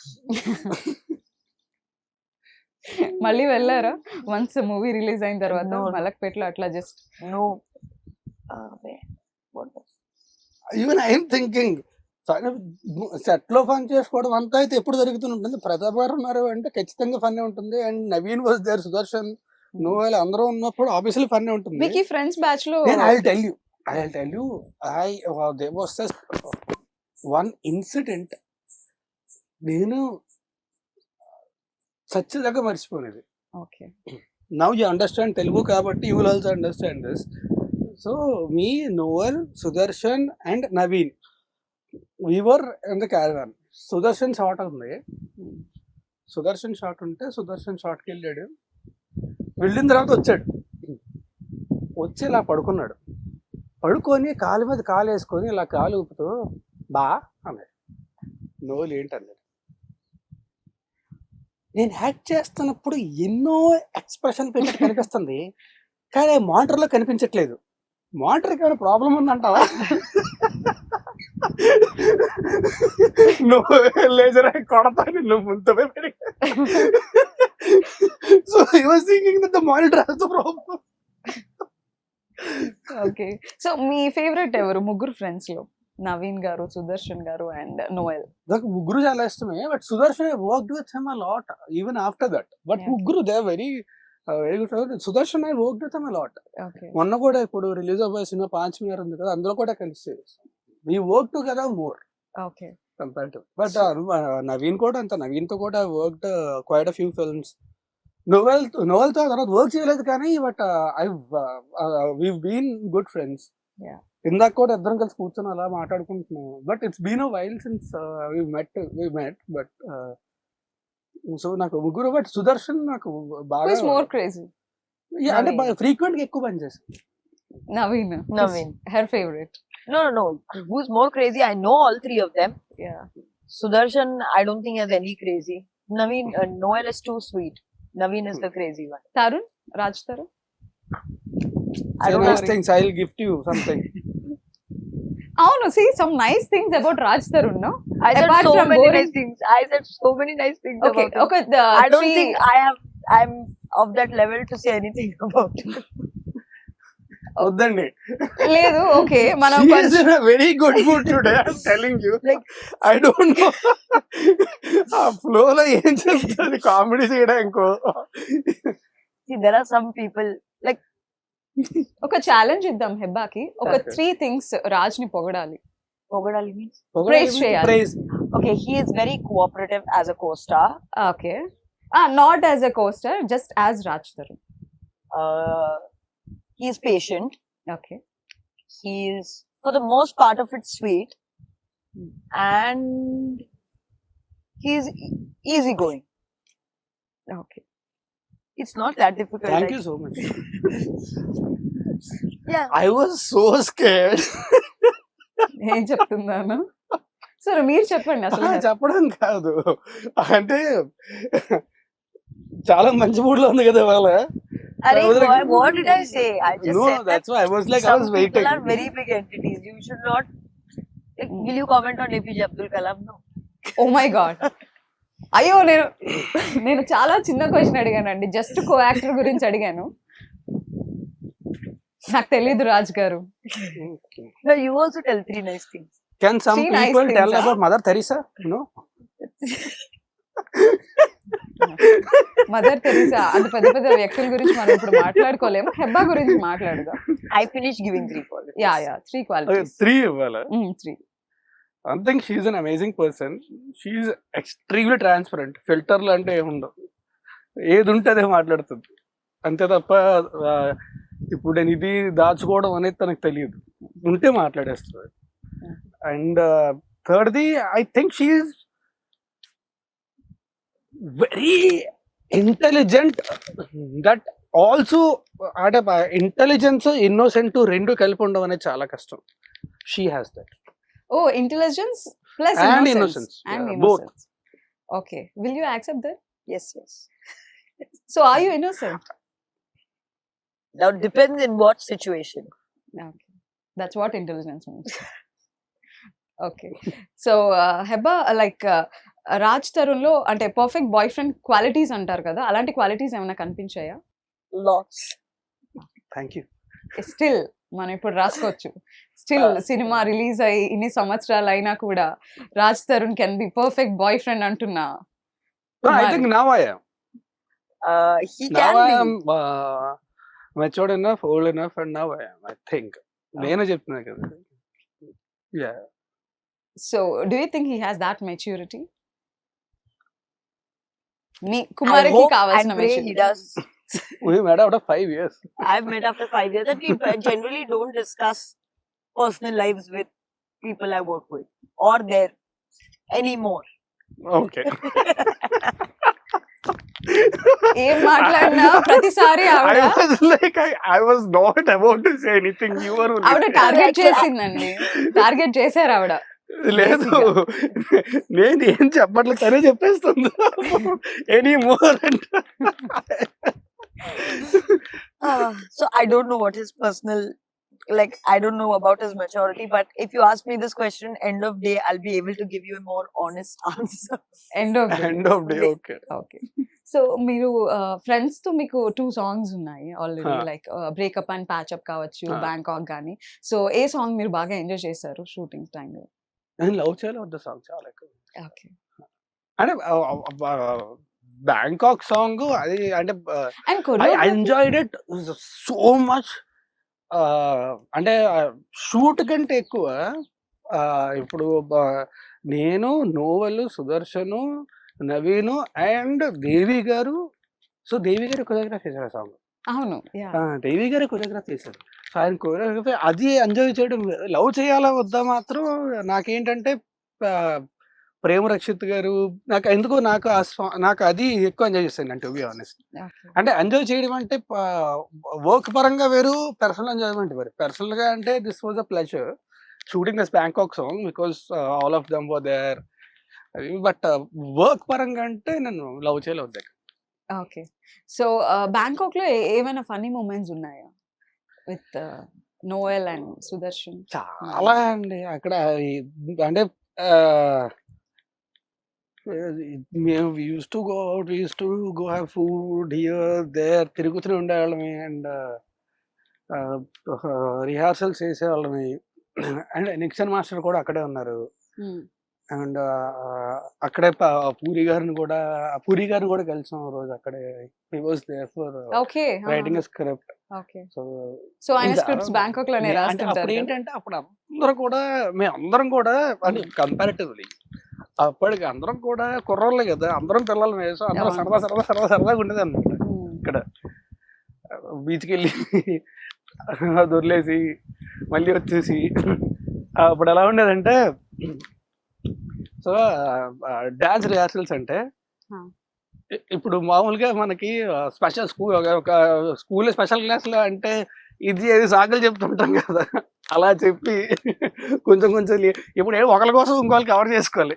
మళ్ళీ వెళ్ళారా once movie release అయిన తర్వాత No. మలక్పేటలో అట్లా just? No. Wait. What was? Even I'm thinking set లో ఫన్ చేసుకోవడం అంతా అయితే ఎప్పుడు జరుగుతూనే ఉంటుంది. ప్రతాప్ గారు ఉన్నారు అంటే ఖచ్చితంగా ఫన్ ఉంటుంది. And Naveen was there, Sudarshan, Noel అందరూ ఉన్నప్పుడు ఆబ్వియస్లీ ఫన్ ఉంటుంది. మీకు ఈ ఫ్రెండ్స్ బ్యాచ్ లో నేను I'll tell you there was just one incident నేను సచ్చిదాకా మర్చిపోలేదు. Okay. Now you understand Telugu కాబట్టి you will also understand this. So me, Noel, Sudarshan and Naveen, we were in the caravan. Sudarshan shot ఉంది. సుదర్శన్ షాట్ ఉంటే సుదర్శన్ షాట్కి వెళ్ళాడు. వెళ్ళిన తర్వాత వచ్చాడు. వచ్చి ఇలా పడుకున్నాడు. పడుకొని కాలు మీద కాలు వేసుకొని ఇలా కాలు ఊపుతూ బా అన్నాడు. నోవల్ ఏంటన్నాడు. నేను యాక్ట్ చేస్తున్నప్పుడు ఎన్నో ఎక్స్ప్రెషన్ పెట్టినట్టు కనిపిస్తుంది, కానీ మానిటర్లో కనిపించట్లేదు. మానిటర్కి ఏమైనా ప్రాబ్లం ఉందంటావా? నువ్వు లేజర్ కొడతా నిన్ను ముందు. So he was thinking that the monitor has the problem. Okay. సో మీ ఫేవరెట్ ఎవరు ముగ్గురు ఫ్రెండ్స్ లో? నవీన్ గారు, సుదర్శన్ గారు అండ్ నోయల్. నాకు ముగ్గురు చాలా ఇష్టమే. But Sudarshan worked with him a lot even after that. But Yeah. ముగ్గురు they very very good. Sudarshan I worked with him a lot. Okay. మొన్న కూడా ఇప్పుడు రిలీజ్ అవ్వే సినిమా 5 మీటర్ ఉంది కదా, అందులో కూడా కలిసి we work together more okay. Comparative. But Naveen కూడా అంత, నవీన్తో కూడా worked quite a few films. నోవెల్తో తర్వాత వర్క్ చేయలేదు కానీ but we been good friends. Yeah. ఇందాక కూడా ఇద్దరం కలిసి కూర్చొని అలా మాట్లాడుకుంటున్నాం. But it's been a while since we met. But so నాకు ముగ్గురు. బట్ సుదర్శన్ నాకు బాగా మోర్ క్రేజీ? అంటే Naveen. ఫ్రీక్వెంట్ గా ఎక్కువ పని చేశాను. Naveen. Naveen. Her favourite? No. Who's more crazy? I know all three of them. Yeah. Sudarshan, I don't think has any crazy. Naveen, Noel is too sweet. Naveen is the crazy one. Tarun, Raj Tarun? I don't Nice know. things, I'll gift you something. అవును. see some nice things about Raj Tarun, no? I said Apart so from many boring- nice things. I said so many nice things Okay, about him. okay. I don't think I'm of that level to say anything about him. వద్దండి. లేదు. Okay. మనం She is in a very good mood today, I'm telling you. Like, I don't know. ఆ flow లో ఏం చెప్తుంది comedy చేయడానికి. see, there are some people like ఒక challenge ఇద్దాం హెబ్బాకి. ఒక Okay. 3 థింగ్స్ రాజ్ ని పొగడాలి. Pogadali means. Praise చేయాలి. Praise. Okay, he is very cooperative as a co-star. Okay. Not as a coaster, just as Raj Tarun. He is patient. Okay. He is, for the most part of it, sweet, and he is easygoing. Okay. It's not that difficult. Thank like- you so much. Yeah. I was so scared. ఏం చెప్తున్నాను? సరే మీరు చెప్పండి అసలు. చెప్పడం కాదు, అంటే చాలా మంచి మూడ్ లో ఉంది కదా ఇవాళ. Arey, I was like, what did I say? I just No, said that that's why I was like, I some was people waiting. are very big entities. You should not. Like, will you comment on APJ Abdul Kalam? No. Oh my God. అయ్యో, నేను చాలా చిన్న question అడిగానండి. Just co actor గురించి అడిగాను. నాకు తెలీదు రాజ్ గారు. No, you also tell 3 nice things. Can some Three nice people tell things, about Mother Teresa? No. Mother Teresa అంత పెద్ద పెద్ద వ్యక్తుల గురించి మనం ఇప్పుడు మాట్లాడుకోలేము. హెబ్బా గురించి మాట్లాడదాం. I finished giving 3 qualities. Yeah 3 qualities. 3 ఇవ్వాలా? 3. I think she's an amazing person. She's extremely transparent. ఫిల్టర్లు అంటే ఏముండవు. ఏది ఉంటే అదే మాట్లాడుతుంది. అంతే తప్ప ఇప్పుడు నేను ఇది దాచుకోవడం అనేది తనకు తెలియదు. ఉంటే మాట్లాడేస్తుంది. అండ్ థర్డ్ది I think she very intelligent. That also అంటే ఇంటెలిజెన్స్ ఇన్నోసెంట్ రెండు కలిపి ఉండడం అనేది చాలా కష్టం. She has that. Oh, intelligence plus And innocence. innocence. And Yeah, innocence. Okay. Will you accept that? Yes, yes. So are you innocent? Now depends in what situation. Okay. That's what intelligence means. Okay. So Heba, like Raj Tarun లో అంటే perfect boy friend qualities అంటారు కదా, అలాంటి qualities ఏమైనా కనిపించాయా? Lots. Thank you. Still మనం ఇప్పుడు రాసుకోవచ్చు. Still cinema release అయ్యి ఇన్ని సంవత్సరాలు అయినా కూడా Raj Tarun can be perfect boy friend అంటున్నా. I think now I am. He Now can I be. am matured enough, old enough, and now I am. I think. నేనే చెప్తున్నా కదా. Yeah. So do you think he has that maturity? Me I కుమారికి hope కావాల్సిన and pray he maturity. does. We met after 5 years. I've met after 5 years that we generally don't discuss personal lives with people I work with or there anymore. Okay. ఏం మాట్లాడినా ప్రతిసారి ఆవిడ I was like, I was not about to say anything. You were only. ఆవిడ target చేసిందండి. Target చేశారు ఆవిడ. లేదు, నేను ఏం చెప్పట్లేదు, తనే చెప్పేస్తుంది. ఎనీ మోర్ అంట. So I don't know what his personal, like I don't know about his maturity, but if you ask me this question, end of day, I'll be able to give you a more honest answer. End of End of day, okay. Okay. So మీరు friends తో మీకు 2 songs ఉన్నాయి already, Huh. Like breakup and patchup కావచ్చు, Huh. Bangkok గానీ. So ఏ song మీరు బాగా enjoy చేశారు షూటింగ్ టైంలో? నేను లవ్ చేయాలి వద్ద సాంగ్ చాలా ఎక్కువ. ఓకే. అంటే బ్యాంకాక్ సాంగ్ అది అంటే and I choreography enjoyed it so much. అంటే షూట్ కంటే ఎక్కువ ఇప్పుడు నేను, నోవల్, సుదర్శను, నవీను అండ్ దేవి గారు. సో దేవి గారు కొరియోగ్రఫీ చేశారు ఆ సాంగ్. అవును. యా. దేవి గారే కొరియోగ్రఫీ చేశారు. సో ఆయన కొరియోగ్రఫీ అది ఎంజాయ్ చేయడం. లవ్ చేయాలా వద్దా మాత్రం నాకేంటంటే ప్రేమ రక్షిత్ గారు నాకు ఎందుకో నాకు అది ఎక్కువ ఎంజాయ్ చేస్తాను అంటే, టు బి ఆనెస్ట్. ఓకే. అంటే ఎంజాయ్ చేయడం అంటే వర్క్ పరంగా వేరు, పర్సనల్ ఎంజాయ్మెంట్ వేరు. పర్సనల్ గా అంటే this was a pleasure shooting this Bangkok song because all of them were there. But work పరంగా అంటే నేను లవ్ చేయలేదు. ఓకే. సో బ్యాంకాక్ లో ఏమైనా ఫన్నీ మూమెంట్స్ ఉన్నాయా విత్ నోయల్ అండ్ సుదర్శన్? చాలా అండి అక్కడ అంటే మేము used to go out, used to go have food here there, తిరుగుతూనే ఉండేవాళ్ళమి. అండ్ రిహార్సల్స్ చేసేవాళ్ళమి. అండ్ నిక్సన్ మాస్టర్ కూడా అక్కడే ఉన్నారు. అండ్ అక్కడే పూరి గారిని కూడా కలిసాం రోజు అక్కడే. He was there for okay. Writing a script. Okay. So so ఆయన స్క్రిప్ట్స్ బ్యాంకాక్ లోనే అంటే రాస్తుంటారు అప్పుడు కదా? ఏంటంటే అప్పుడు మేమందరం కూడా అంటే కంపారిటివ్లీ అప్పటికి అందరం కూడా కుర్రోళ్ళే కదా, అందరం పిల్లలు వేసాం, అందరం సరదాగా ఉండేది అనమాట. ఇక్కడ బీచ్కి వెళ్ళి దొర్లేసి మళ్ళీ వచ్చేసి అప్పుడు ఎలా ఉండేదంటే, సో డాన్స్ రిహార్సల్స్ అంటే ఇప్పుడు మామూలుగా మనకి స్పెషల్ ఒక స్కూల్లో స్పెషల్ క్లాస్లో అంటే ఇది సాకులు చెప్తుంటాం కదా, అలా చెప్పి కొంచెం ఇప్పుడు ఒకరి కోసం ఇంకోళ్ళు కవర్ చేసుకోవాలి.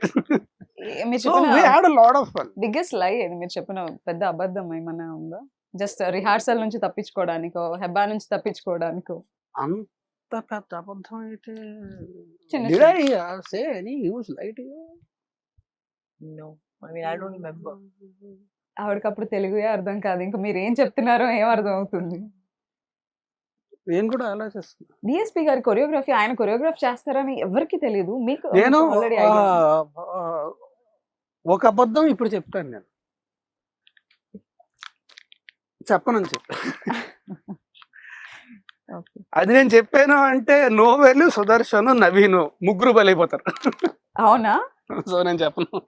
మీరు So we had a lot of fun. Biggest లై ఇది మీరు చెప్పిన పెద్ద అబద్ధం ఏమన్నా ఉందా? జస్ట్ రిహార్సల్ నుంచి తప్పించుకోవడానికో, హెబ్బా నుంచి తప్పించుకోవడానికో? అంత పెద్ద అబద్ధం అయితే చిన్న did చిన్న. I say any huge lie to you? No, I mean I don't remember. ఆవిడకప్పుడు తెలుగే అర్థం కాదు, ఇంకా మీరు ఏం చెప్తున్నారో ఏం అర్థం అవుతుంది? నేను కూడా ఆలోచిస్తున్నా. డిఎస్పి గారి కొరియోగ్రఫీ ఆయన కొరియోగ్రాఫ్ చేస్తారని ఎవరికి తెలియదు, మీకు నేను ఆల్రెడీ ఒక అబద్ధం ఇప్పుడు చెప్తాను. నేను చెప్పనని చెప్పి అది నేను చెప్పాను అంటే నోవెల్, సుదర్శన్, నవీన్ ముగ్గురు బలైపోతారు. అవునా? సో నేను చెప్పను.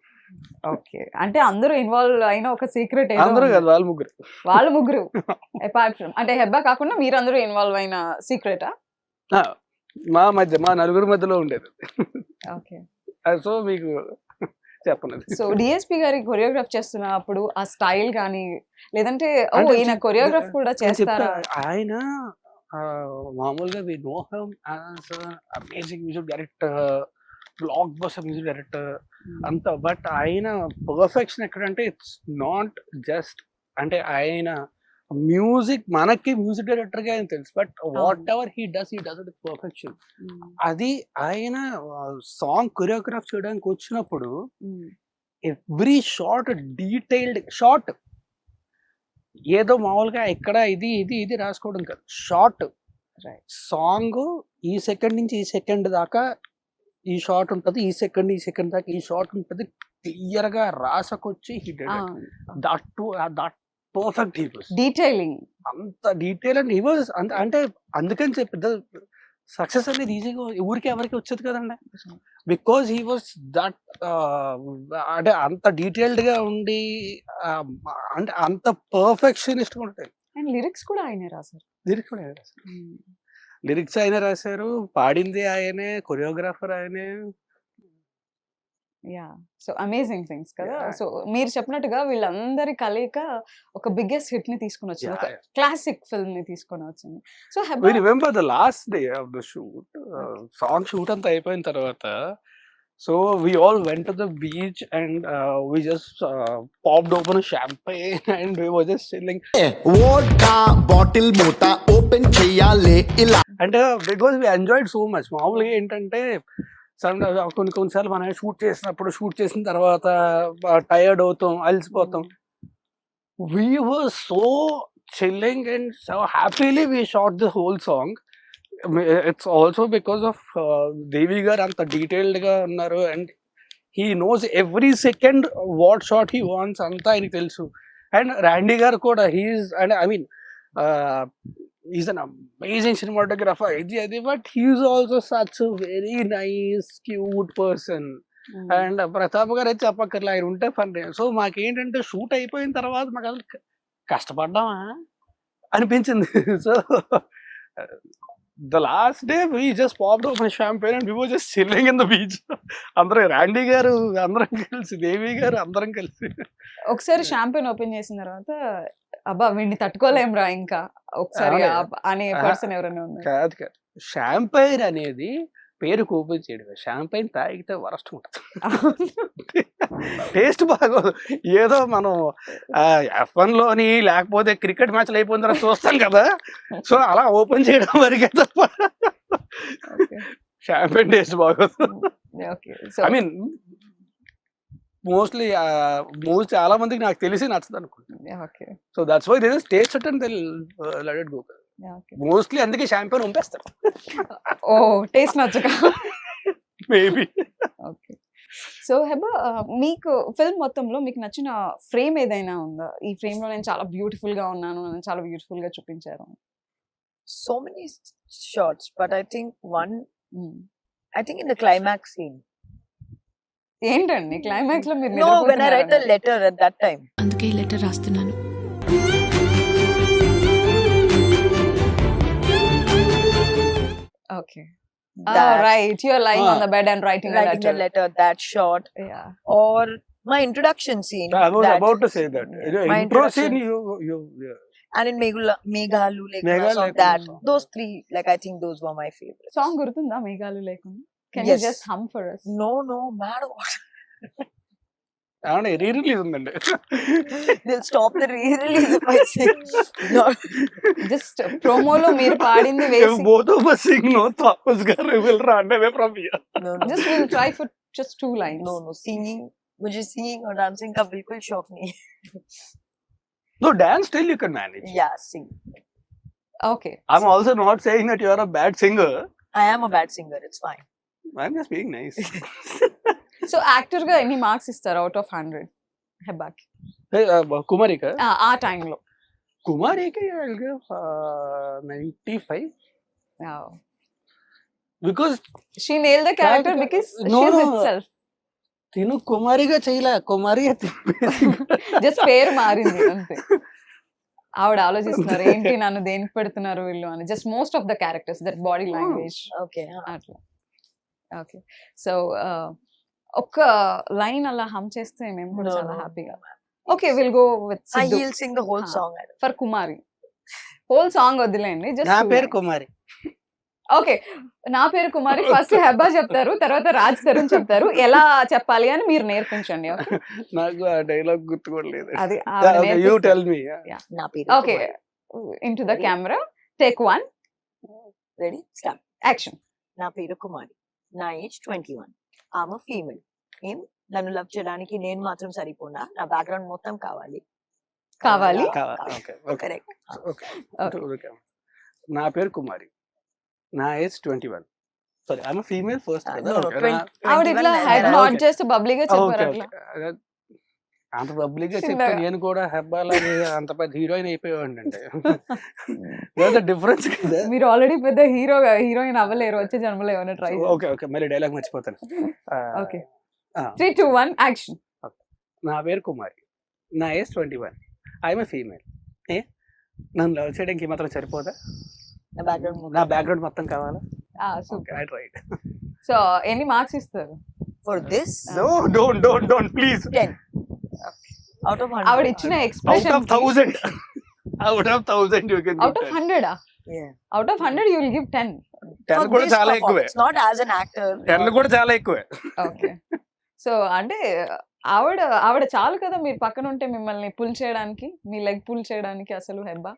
ఓకే, అంటే అందరూ ఇన్వాల్వ్ అయిన ఒక సీక్రెట్ అందరూ కాదు, వాళ్ళు ముగ్గురు. వాళ్ళు ముగ్గురు అపార్ట్ ఫ్రమ్ అంటే హెబ్బా కాకుండా మీరందరూ ఇన్వాల్వ్ అయిన సీక్రెటా? మా మధ్య, మా నలుగురు మధ్యలో ఉండేది. ఓకే, సో మీకు చెప్పను. సో డిఎస్పి గారి కొరియోగ్రాఫ్ చేస్తున్నప్పుడు ఆ స్టైల్ కానీ లేదంటే ఓ అంటే ఈయన కొరియోగ్రాఫ్ కూడా నేను చెప్తా, చేస్తారా? ఆయన మామూలుగా we know him as amazing music director, blockbuster music director అంతా. బట్ ఆయన పర్ఫెక్షన్ ఎక్కడంటే ఇట్స్ నాట్ జస్ట్ అంటే ఆయన మ్యూజిక్, మనకి మ్యూజిక్ డైరెక్టర్ గా ఆయన తెలుసు, but whatever he does it perfection. అది ఆయన సాంగ్ కొరియోగ్రాఫ్ చేయడానికి వచ్చినప్పుడు ఎవ్రీ షార్ట్ డీటెయిల్డ్ షార్ట్, ఏదో మామూలుగా ఇక్కడ ఇది ఇది ఇది రాసుకోవడం కాదు. షార్ట్ సాంగ్ ఈ సెకండ్ నుంచి ఈ సెకండ్ దాకా ఈ షార్ట్ ఉంటుంది, ఈ సెకండ్ ఈ సెకండ్ దాకా ఈ షార్ట్ ఉంటుంది, క్లియర్ గా రాసకొచ్చి that perfect. He was detailing, అంత డీటెయిల్ అండ్ హీ వాస్ అంటే అందుకని చెప్పి సక్సెస్ అనేది ఈజీగా ఊరికి ఎవరికి వచ్చేది కదండి. బికాజ్ హీ వాస్ దట్ అంటే అంత డీటెయిల్డ్ గా ఉండి అంటే అంత పర్ఫెక్షనిస్ట్ ఉంటాయి. అండ్ లిరిక్స్ కూడా ఆయనే రాశారు. లిరిక్స్ కూడా ఆయనే రాశారు, లిరిక్స్ ఆయన రాశారు, పాడింది ఆయనే, కొరియోగ్రాఫర్ ఆయనే. యా, సో అమేజింగ్ థింగ్స్ కదా. Yeah. సో మీరు చెప్పినట్టుగా వీళ్ళందరి కలయిక ఒక బిగ్గెస్ట్ హిట్ ని తీసుకొని వచ్చింది, ఒక Yeah. క్లాసిక్ ఫిల్మ్ ని తీసుకొని వచ్చింది. So We remember the last day of the shoot, song shoot అంతా అయిపోయిన తర్వాత, so we all went to the beach and we just popped open a champagne and we were just chilling. Vodka bottle మూత open చెయ్యాలే ఇలా. అంటే because we enjoyed so much. మామూలుగా ఏంటంటే కొన్నిసార్లు మనం షూట్ చేసిన తర్వాత టైర్డ్ అవుతాం, అలసిపోతాం. We were so chilling and so happily we shot the whole song. It's also because of Devi garu anta detailed ga unnaru and he knows every second what shot he wants anta ayiniki telusu. And Randy garu kuda he's an amazing cinematographer, but he's also such a very nice, cute person. And Pratap గారు అయితే చెప్పక్కర్లే, ఆయన ఉంటే fun. So మాకేంటంటే shoot అయిపోయిన తర్వాత మాకు అసలు కష్టపడ్డామా అనిపించింది. So the last day we just popped open champagne and we were just chilling in the beach. అందరం, రాండీ గారు అందరం కలిసి, దేవి గారు అందరం కలిసి. ఒకసారి షాంపెయిన్ ఓపెన్ చేసిన తర్వాత అబ్బా వీడిని తట్టుకోలేంరా ఇంకా ఒకసారి అనే పర్సన్ ఎవరైనా ఉన్నారు? కాదు కాదు, షాంపైన్ అనేది పేరుకు ఓపెన్ చేయడం. షాంపైన్ తాగితే వరస్ట్ ఉంటుంది, టేస్ట్ బాగోదు. ఏదో మనం F1 లోని లేకపోతే క్రికెట్ మ్యాచ్లు అయిపోయిన తర్వాత చూస్తాం కదా, సో అలా ఓపెన్ చేయడం వరకే తప్ప షాంపైన్ టేస్ట్ బాగోదు. ఐ మీన్ మోస్ట్లీ చాలా మందికి నాకు తెలిసి నచ్చదు అనుకుంటున్నాను. So that's why they just taste it and they let it go. Mostly అందుకే షాంపైన్ పంపేస్తారు. ఓ టేస్ట్ నచ్చక మేబీ. ఓకే, సో హెబా మీకు ఫిల్మ్ మొత్తంలో మీకు నచ్చిన ఫ్రేమ్ ఏదైనా ఉందా? ఈ ఫ్రేమ్ లో నేను చాలా బ్యూటిఫుల్ గా ఉన్నాను, నేను చాలా బ్యూటిఫుల్ గా చూపించారు. So many shots, but I think in the climax scene. ఏంటండి క్లైమాక్స్ లో మీరు? No, when I read the letter at that time. అందుకే ఈ లెటర్ రాస్తున్నాను. Okay. Right. You're lying on the bed and writing a the letter, that shot. Yeah. Or my introduction scene. I was about to say that. My Intro introduction. scene, you And in Meghalu Meghalu song, Lekuna that song. those three, like I think those were my favorites. Song గుర్తుందా మేఘాలు లేకుండా? Can you Yes. just hum for us? No, mad what? అవునా, రీ-రిలీజ్ ఉందండి. They'll stop the re-release if I sing. Just ప్రోమోలో మీరు పాడింది వేసి Both of us sing, no, Thomas garu will run away from here. No. just we'll try for just 2 lines. No, singing. मुझे singing और dancing का बिल्कुल शौक नहीं है. No, dance still you can manage. Yeah, sing. Okay. I'm also not saying that you are a bad singer. I am a bad singer. It's fine. I'm just being nice. So actor గా ఎన్ని marks ఇస్తారు out of 100 హెబ్బాకి Hey, Kumarika. ఆ టైంలో? Kumarika, I'll give 95 because she nail the character because No, she is no. Itself. తిను కుమారిగా చేయలే, కుమారిగా just పేరు మారింది అంతే. ఆవిడ ఆలోచిస్తున్నారు ఏంటి నన్ను దేనికి పెడుతున్నారు వీళ్ళు అని. Just most of the characters that body language Okay. అట్లా. ఓకే. సో ఒక్క లైన్ అలా హమ్ చేస్తే మేము కూడా No, చాలా no. హ్యాపీగా. Okay, will go with He'll sing the whole song. For Kumari. Whole song వదిలేండి. నా జస్ట్ పేరు కుమారి. ఓకే, నా పేరు కుమారి. ఫస్ట్ హెబ్బా చెప్తారు, తర్వాత రాజ్ తరుణ్ చెప్తారు. ఎలా చెప్పాలి అని మీరు నేర్పించండి. ఓకే, నాకు ఆ డైలాగ్ గుర్తు కూడా లేదు. అది you tell me. Na peru okay, Kumari. In to the camera, take 1, Ready? Start. Action. నా పేరు కుమారి. నా ఏజ్ 21. ఆమె ఫీమేల్. నన్ను లవ్ చేయడానికి నేను మాత్రం సరిపోనా, నా బ్యాక్గ్రౌండ్ మొత్తం కావాలి. కావాలి? Okay okay correct. ఓకే. నా పేరు కుమారి. నా age 21. Sorry, I'm female first కదా. ఆవిడ ఇట్లా హెడ్ నాట్ చేస్తూ బబ్లీగా చెప్పారు అట్లా. అంత పబ్లిక్ గా చెప్తే చిన్నగా. నేను కూడా హెబ్బాలాగే అంత పెద్ద హీరోయిన్ అయిపోయాడు అంటే డిఫరెన్స్ కదా. మీరు ఆల్రెడీ పెద్ద హీరోయిన్ అవ్వలేరు వచ్చే జన్మలో ఏమైనా ట్రై. ఓకే ఓకే, మళ్ళీ డైలాగ్ మర్చిపోతాను. Okay, 3, 2, 1 action. నా పేరు కుమారి. నా ఏజ్ 21. I'm female. నన్ను లవ్ చేయడానికి మాత్రం సరిపోదా? నా బ్యాక్గ్రౌండ్ మొత్తం కావాలా? సూపర్. రైట్. సో ఎన్ని మార్క్స్ ఇస్తారు? For this No, don't please. 10 out of 100. ఆవిడ ఇచ్చిన Out expression of 1000. Out of 1000 you can out of 100 Yeah. Out of 100 you will give 10. 10 For కూడా this చాలా ఎక్కువే. performance, not as an actor. 10 కూడా చాలా ఎక్కువే. ఓకే. సో అంటే ఆవిడ చాలు కదా మీరు పక్కన ఉంటే మిమ్మల్ని పుల్ చేయడానికి, మీ లెగ్ పుల్ చేయడానికి అసలు హెబ్బా.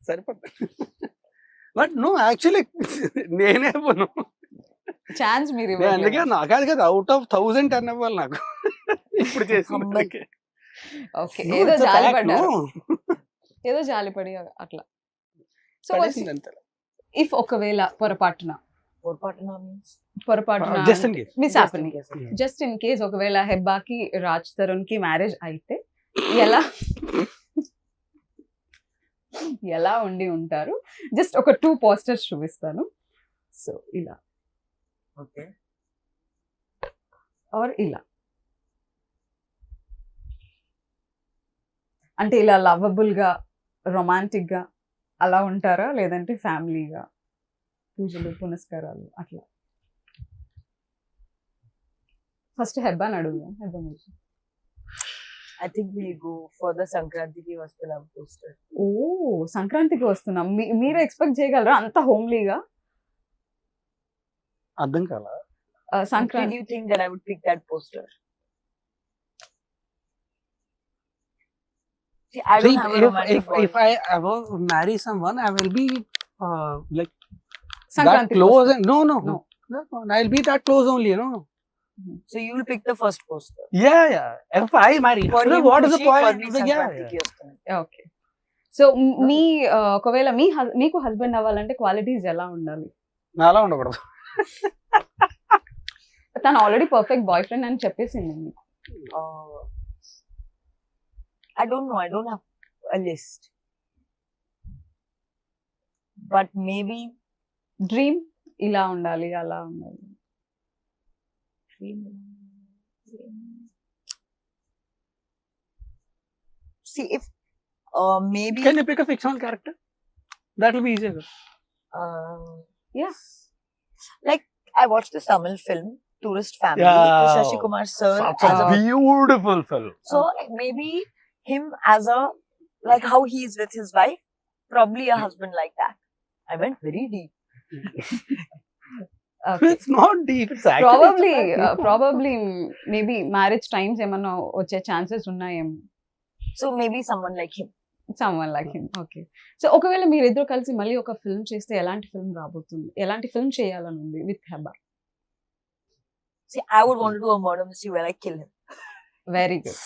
సరిపోతుంది. బట్ నో, యాక్చువల్లీ నేనే పోను. ఛాన్స్ మీరు అందుకే ఇవ్వట్లేదు. నాకాదు కదా, అవుట్ ఆఫ్ 1000 10 ఇవ్వాలి నాకు ఇప్పుడు చేసింది. ఓకే, ఏదో జాలి పడ్డారు, ఏదో జాలిపడి అట్లా. సో ఇఫ్ ఒకవేళ పొరపాటున just in case. Miss happening, just in case ఒకవేళ హెబ్బాకి రాజ్ తరుణ్ కి మ్యారేజ్ అయితే ఎలా ఉండి ఉంటారు? జస్ట్ ఒక 2 పోస్టర్స్ చూపిస్తాను. సో ఇలా Okay. ఆర్ ఇలా, అంటే ఇలా లవబుల్ గా, రొమాంటిక్ గా అలా ఉంటారా, లేదంటే ఫ్యామిలీగా పూజలు పునస్కారాలు అట్లా? ఫస్ట్ హెబ్బాని అడుగుదాం. హెబ్బా మీరు. I think we'll go for the Sankranti Vastulam poster. ఓ, సంక్రాంతికి వస్తున్నాం. మీరు ఎక్స్పెక్ట్ చేయగలరా అంత హోమ్లీగా? అర్థం కాలా? Did Sankranti you think that I would pick that poster? See, I don't have a romantic if I ever marry someone, I will be like that Sankranti close. No. No. I'll be that close only, So you will pick the first poster. Yeah. If I marry, For him, what is the Kushi, for point? me, Sankranti Vastulam. ఓకే. సో మీ ఒకవేళ మీకు husband అవ్వాలంటే qualities ఎలా ఉండాలి? నాలా ఉండకూడదు. తను ఆల్రెడీ పర్ఫెక్ట్ బాయ్ ఫ్రెండ్ అని చెప్పేసింది మీకు. I don't know. I don't have a list. But maybe dream ఇలా ఉండాలి, అలా ఉండాలి. see if maybe Can you pick a fictional character? That will be easier. Yeah. like I watched this Tamil film Tourist Family Yeah. with Shashi Kumar sir Such as a a beautiful film. so maybe him as a like how he is with his wife, probably a husband like that. I went very deep. It's not deep. It's actually probably maybe marriage times ఏమన్నా వచ్చే chances ఉన్నాయేమో. So maybe someone like him. Someone like him. Okay. So ఒకవేళ మీరిద్దరు కలిసి మళ్ళీ ఒక film చేస్తే ఎలాంటి ఫిల్మ్ రాబోతుంది? ఎలాంటి ఫిల్మ్ చేయాలని ఉంది with Hebah? See, I would want to do a murder mystery where I kill him. Very good.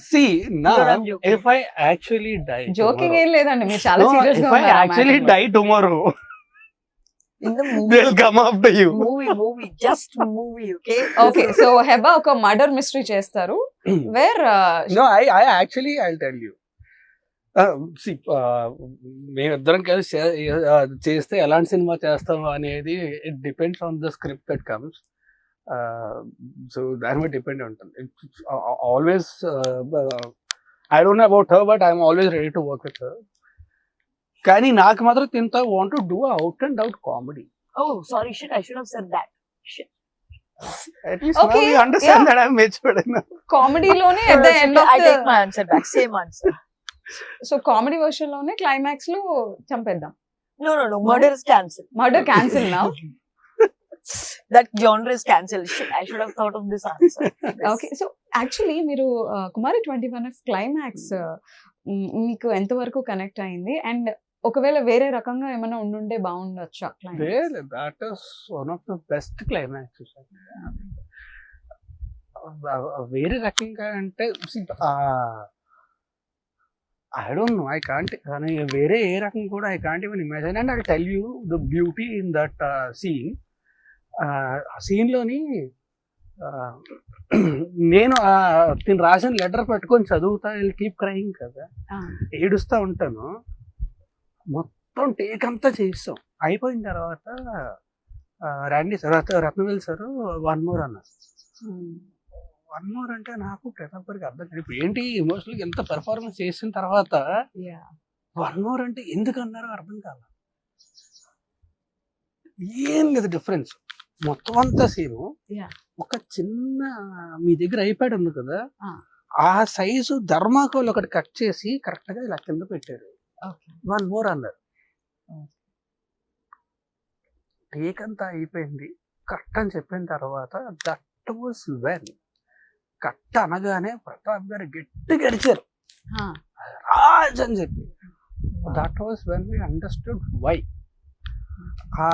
See, now, No, I'm joking. if I actually die joking tomorrow- ఏం లేదండి, మీరు చాలా No, సీరియస్ గా if I ఉన్నారు ఆ actually matter లో. die tomorrow, In the movie. they'll come after you. movie, just movie, okay? Okay, so Heba ఒక murder mystery చేస్తారు wear No, I actually, I'll tell you. See, మేమిద్దరం కలిసి చేస్తే ఎలాంటి సినిమా చేస్తాం అనేది it depends on the script that comes. So దాని మీద డిపెండ్ ఉంటుంది. Always I don't know about her, but I'm always ready to work with her. కానీ నాకు మాత్రం తింత want to do out and out comedy. Oh, sorry, shit, I should have said that. Shit. At least Okay, now you understand yeah. that I'm matured enough. కామెడీలోనే at the end of I the take my answer back. Same answer. So comedy version లోనే climax లో చంపేద్దాం, No. Murder is cancelled. Murder cancel నా. That genre is cancelled. Shit, I should have thought of this answer. Okay, so actually మీరు కుమారి 21 climax మీకు ఎంతవరకు connect అయింది, and ఒకవేళ వేరే రకంగా ఏమైనా ఉండుంటే బాగుండొచ్చా climax? Really, that is one of the best climaxes. వేరే రకంగా అంటే I don't know, I can't, కానీ వేరే ఏ రకం కూడా I can't even imagine. And I tell you the beauty in that scene. ఆ సీన్లోని నేను తిను రాసిన లెటర్ పట్టుకొని చదువుతా, విల్ కీప్ క్రైయింగ్ కదా, ఏడుస్తూ ఉంటాను. మొత్తం టేక్ అంతా చేస్తాం, అయిపోయిన తర్వాత Randy sir, Rathnavel sir one more అన్నారు. వన్ మోర్ అంటే నాకు ప్రతి ఒక్కరికి అర్థం కాదు. ఇప్పుడు ఏంటి ఎమోషనల్గా ఎంత పెర్ఫార్మెన్స్ చేసిన తర్వాత వన్ మోర్ అంటే ఎందుకు అన్నారో అర్థం కాదు. ఏం లేదు డిఫరెన్స్, మొత్తం అంతా సేమ్. ఒక చిన్న మీ దగ్గర ఐప్యాడ్ ఉంది కదా, ఆ సైజు ధర్మాకోల్ ఒకటి కట్ చేసి కరెక్ట్ గా ఇలా కింద పెట్టారు, వన్ మోర్ అన్నారు. టేక్ అంతా అయిపోయింది, కరెక్ట్ అని చెప్పిన తర్వాత దట్ వాస్ వెన్ కట్ అనగానే ప్రతాప్ గారు గట్టి గడిచారు రాజ్ అని చెప్పి. That was when we understood why. ఆ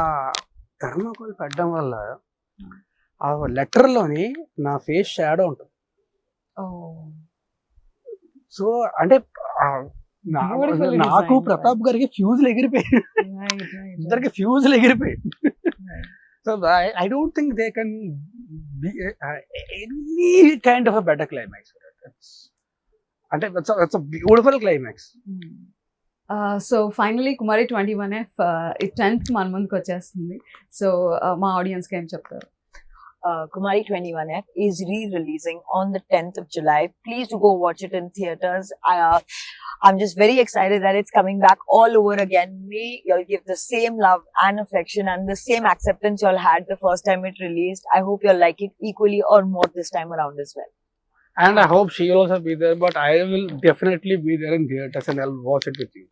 ధర్మకోల్ పెట్టడం వల్ల ఆ లెటర్లోని నా ఫేస్ షాడో ఉంటుంది. సో అంటే నాకు ప్రతాప్ గారికి ఫ్యూజులు ఎగిరిపోయాయి, ఇద్దరికి ఫ్యూజులు ఎగిరిపోయాయి. So I don't think they can be any kind of a better climax. అంటే it's a beautiful climax. So finally Kumari 21F 10th మన ముందుకు వచ్చేస్తుంది. సో మా ఆడియన్స్కి ఏం చెప్తారు? Kumari 21F is re-releasing on the 10th of July. Please do go watch it in theaters. I'm just very excited that it's coming back all over again. May y'all give the same love and affection and the same acceptance y'all had the first time it released. I hope you'll like it equally or more this time around as well. And I hope she'll also be there, but I will definitely be there in theaters and I'll watch it with you.